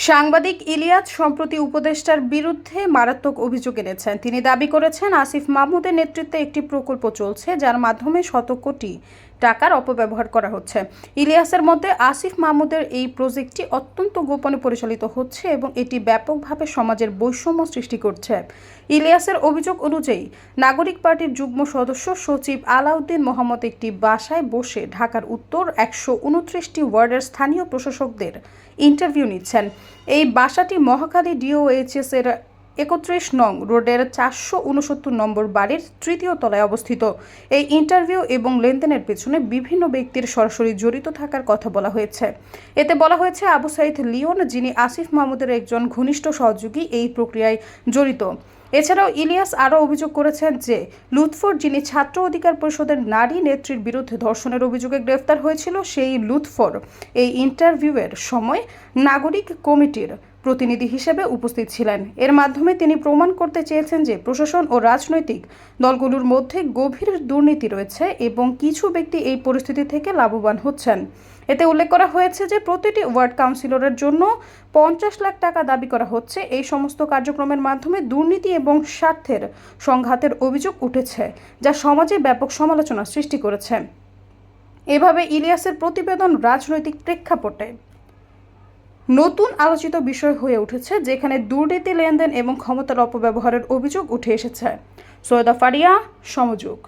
সাংবাদিক ইলিয়াস সম্প্রতি উপদেষ্টার বিরুদ্ধে মারাত্মক অভিযোগ এনেছেন। তিনি দাবি করেছেন, আসিফ মাহমুদের নেতৃত্বে একটি প্রকল্প চলছে যার মাধ্যমে শত কোটি টাকার অপব্যবহার করা হচ্ছে। ইলিয়াসের মতে, আসিফ মাহমুদের এই প্রজেক্টটি অত্যন্ত গোপনে পরিচালিত হচ্ছে এবং এটি ব্যাপকভাবে সমাজের বৈষম্য সৃষ্টি করছে। ইলিয়াসের অভিযোগ অনুযায়ী, নাগরিক পার্টির যুগ্ম সদস্য সচিব আলাউদ্দিন মোহাম্মদ একটি বাসায় বসে ঢাকার উত্তর ১২৯টি ওয়ার্ডের স্থানীয় প্রশাসকদের ইন্টারভিউ নিচ্ছেন। এই বাসাটি মহাখালী ডিওএইচএস এর ৩১ নং রোডের ৪৬৯ নম্বর বাড়ির তৃতীয় তলায় অবস্থিত। এই ইন্টারভিউ এবং লেনদেনের পেছনে বিভিন্ন ব্যক্তির সরাসরি জড়িত থাকার কথা বলা হয়েছে। এতে বলা হয়েছে, আবু সাইদ লিওন, যিনি আসিফ মাহমুদের একজন ঘনিষ্ঠ সহযোগী, এই প্রক্রিয়ায় জড়িত। এছাড়াও ইলিয়াস আরও অভিযোগ করেছেন যে লুৎফর, যিনি ছাত্র অধিকার পরিষদের নারী নেত্রীর বিরুদ্ধে ধর্ষণের অভিযোগে গ্রেফতার হয়েছিল, সেই লুৎফর এই ইন্টারভিউয়ের সময় নাগরিক কমিটির প্রতিনিধি হিসেবে উপস্থিত ছিলেন। এর মাধ্যমে তিনি প্রমাণ করতে চেয়েছেন যে প্রশাসন ও রাজনৈতিক দলগুলোর মধ্যে গভীর দুর্নীতি রয়েছে এবং কিছু ব্যক্তি এই পরিস্থিতি থেকে লাভবান হচ্ছেন। এতে উল্লেখ করা হয়েছে যে প্রতিটি ওয়ার্ড কাউন্সিলরের জন্য ৫০ লাখ টাকা দাবি করা হচ্ছে। এই সমস্ত কার্যক্রমের মাধ্যমে দুর্নীতি এবং স্বার্থের সংঘাতের অভিযোগ উঠেছে, যা সমাজে ব্যাপক সমালোচনা সৃষ্টি করেছে। এভাবে ইলিয়াসের প্রতিবেদন রাজনৈতিক প্রেক্ষাপটে নতুন আলোচিত বিষয় হয়ে উঠেছে, যেখানে দুর্নীতি, লেনদেন এবং ক্ষমতার অপব্যবহারের অভিযোগ উঠে এসেছে। সৈয়দা ফারিয়া, সমযোগ।